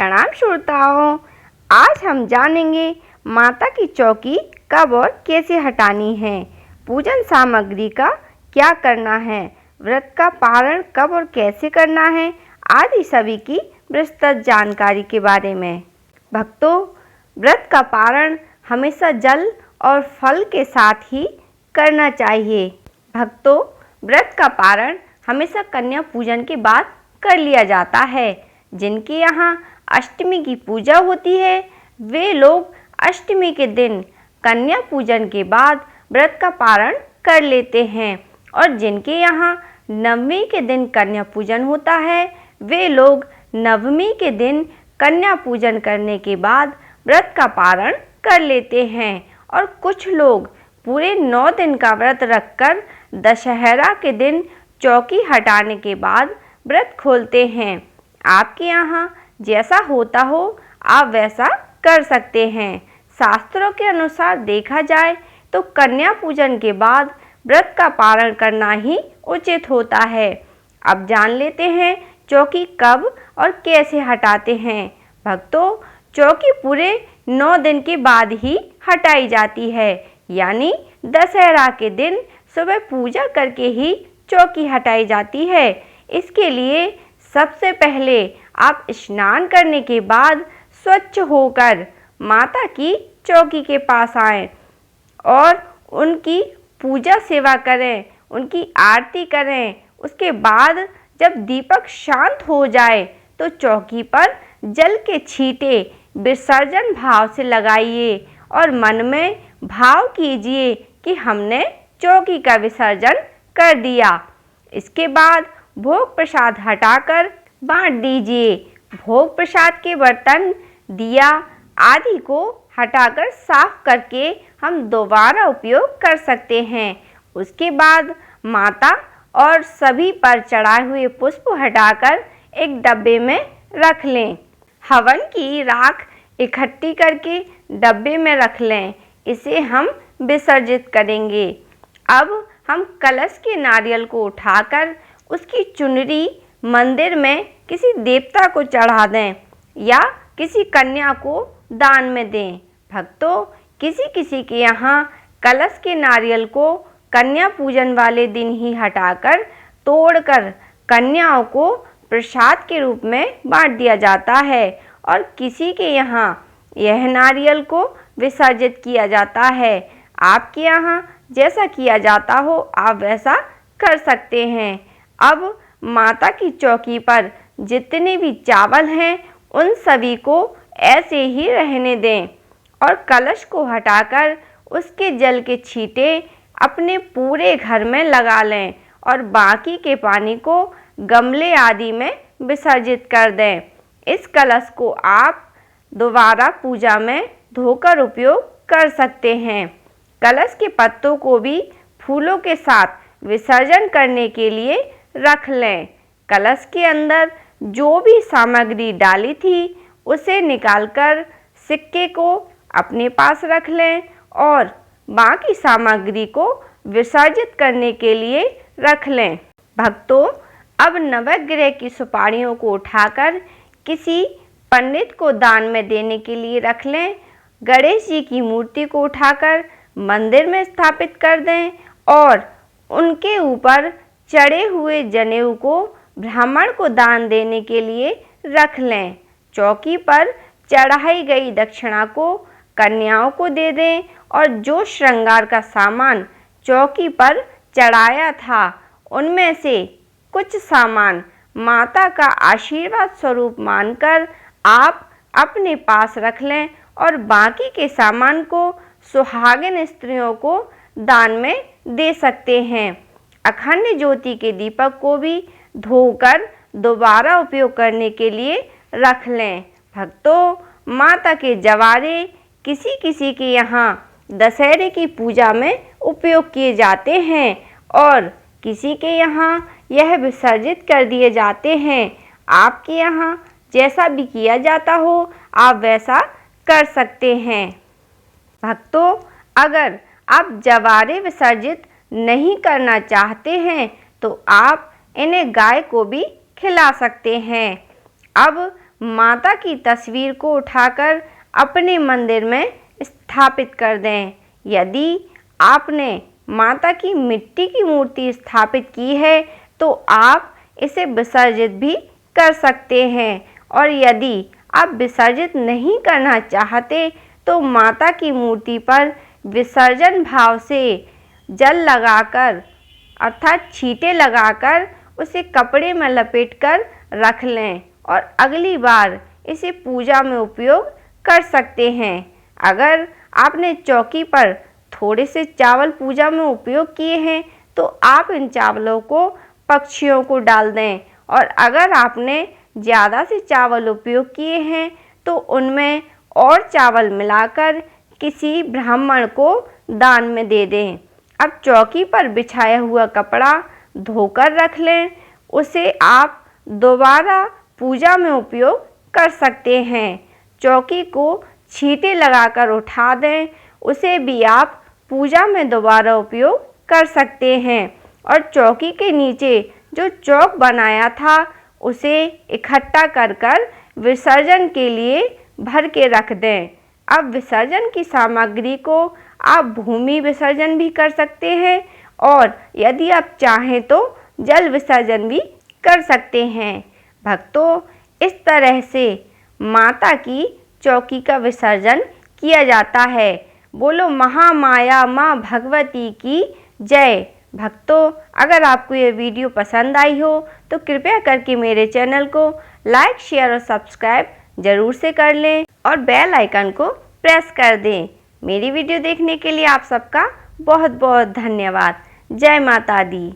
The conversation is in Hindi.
प्रणाम श्रोताओं। आज हम जानेंगे माता की चौकी कब और कैसे हटानी है, पूजन सामग्री का क्या करना है, व्रत का पारण कब और कैसे करना है आदि सभी की विस्तृत जानकारी के बारे में। भक्तों, व्रत का पारण हमेशा जल और फल के साथ ही करना चाहिए। भक्तों, व्रत का पारण हमेशा कन्या पूजन के बाद कर लिया जाता है। जिनके यहाँ अष्टमी की पूजा होती है वे लोग अष्टमी के दिन कन्या पूजन के बाद व्रत का पारण कर लेते हैं, और जिनके यहाँ नवमी के दिन कन्या पूजन होता है वे लोग नवमी के दिन कन्या पूजन करने के बाद व्रत का पारण कर लेते हैं। और कुछ लोग पूरे 9 दिन का व्रत रखकर दशहरा के दिन चौकी हटाने के बाद व्रत खोलते हैं। आपके यहाँ जैसा होता हो आप वैसा कर सकते हैं। शास्त्रों के अनुसार देखा जाए तो कन्या पूजन के बाद व्रत का पारण करना ही उचित होता है। अब जान लेते हैं चौकी कब और कैसे हटाते हैं। भक्तों, चौकी पूरे 9 दिन के बाद ही हटाई जाती है, यानी दशहरा के दिन सुबह पूजा करके ही चौकी हटाई जाती है। इसके लिए सबसे पहले आप स्नान करने के बाद स्वच्छ होकर माता की चौकी के पास आएं और उनकी पूजा सेवा करें, उनकी आरती करें। उसके बाद जब दीपक शांत हो जाए तो चौकी पर जल के छींटे विसर्जन भाव से लगाइए और मन में भाव कीजिए कि हमने चौकी का विसर्जन कर दिया। इसके बाद भोग प्रसाद हटाकर बांट दीजिए। भोग प्रसाद के बर्तन, दिया आदि को हटाकर साफ करके हम दोबारा उपयोग कर सकते हैं। उसके बाद माता और सभी पर चढ़ाए हुए पुष्प हटाकर एक डब्बे में रख लें। हवन की राख इकट्ठी करके डब्बे में रख लें। इसे हम विसर्जित करेंगे। अब हम कलश के नारियल को उठाकर उसकी चुनरी मंदिर में किसी देवता को चढ़ा दें या किसी कन्या को दान में दें। भक्तों, किसी किसी के यहाँ कलश के नारियल को कन्या पूजन वाले दिन ही हटाकर तोड़कर कन्याओं को प्रसाद के रूप में बांट दिया जाता है, और किसी के यहाँ यह नारियल को विसर्जित किया जाता है। आपके यहाँ जैसा किया जाता हो आप वैसा कर सकते हैं। अब माता की चौकी पर जितने भी चावल हैं उन सभी को ऐसे ही रहने दें और कलश को हटाकर उसके जल के छींटे अपने पूरे घर में लगा लें और बाकी के पानी को गमले आदि में विसर्जित कर दें। इस कलश को आप दोबारा पूजा में धोकर उपयोग कर सकते हैं। कलश के पत्तों को भी फूलों के साथ विसर्जन करने के लिए रख लें। कलश के अंदर जो भी सामग्री डाली थी उसे निकालकर सिक्के को अपने पास रख लें और बाकी सामग्री को विसर्जित करने के लिए रख लें। भक्तों, अब नवग्रह की सुपारियों को उठाकर किसी पंडित को दान में देने के लिए रख लें। गणेश जी की मूर्ति को उठाकर मंदिर में स्थापित कर दें और उनके ऊपर चढ़े हुए जनेऊ को ब्राह्मण को दान देने के लिए रख लें। चौकी पर चढ़ाई गई दक्षिणा को कन्याओं को दे दें और जो श्रृंगार का सामान चौकी पर चढ़ाया था उनमें से कुछ सामान माता का आशीर्वाद स्वरूप मानकर आप अपने पास रख लें और बाकी के सामान को सुहागिन स्त्रियों को दान में दे सकते हैं। अखंड ज्योति के दीपक को भी धोकर दोबारा उपयोग करने के लिए रख लें। भक्तों, माता के जवारे किसी किसी के यहाँ दशहरे की पूजा में उपयोग किए जाते हैं और किसी के यहाँ यह विसर्जित कर दिए जाते हैं। आपके यहाँ जैसा भी किया जाता हो आप वैसा कर सकते हैं। भक्तों, अगर आप जवारे विसर्जित नहीं करना चाहते हैं तो आप इन्हें गाय को भी खिला सकते हैं। अब माता की तस्वीर को उठाकर अपने मंदिर में स्थापित कर दें। यदि आपने माता की मिट्टी की मूर्ति स्थापित की है तो आप इसे विसर्जित भी कर सकते हैं, और यदि आप विसर्जित नहीं करना चाहते तो माता की मूर्ति पर विसर्जन भाव से जल लगाकर अर्थात छींटे लगाकर उसे कपड़े में लपेटकर रख लें और अगली बार इसे पूजा में उपयोग कर सकते हैं। अगर आपने चौकी पर थोड़े से चावल पूजा में उपयोग किए हैं तो आप इन चावलों को पक्षियों को डाल दें, और अगर आपने ज़्यादा से चावल उपयोग किए हैं तो उनमें और चावल मिलाकर किसी ब्राह्मण को दान में दे दें। अब चौकी पर बिछाया हुआ कपड़ा धोकर रख लें, उसे आप दोबारा पूजा में उपयोग कर सकते हैं। चौकी को छींटे लगाकर उठा दें, उसे भी आप पूजा में दोबारा उपयोग कर सकते हैं। और चौकी के नीचे जो चौक बनाया था उसे इकट्ठा कर विसर्जन के लिए भर के रख दें। अब विसर्जन की सामग्री को आप भूमि विसर्जन भी कर सकते हैं, और यदि आप चाहें तो जल विसर्जन भी कर सकते हैं। भक्तों, इस तरह से माता की चौकी का विसर्जन किया जाता है। बोलो महामाया माँ भगवती की जय। भक्तों, अगर आपको ये वीडियो पसंद आई हो तो कृपया करके मेरे चैनल को लाइक, शेयर और सब्सक्राइब ज़रूर से कर लें और बेल आइकन को प्रेस कर दें। मेरी वीडियो देखने के लिए आप सबका बहुत बहुत धन्यवाद। जय माता दी।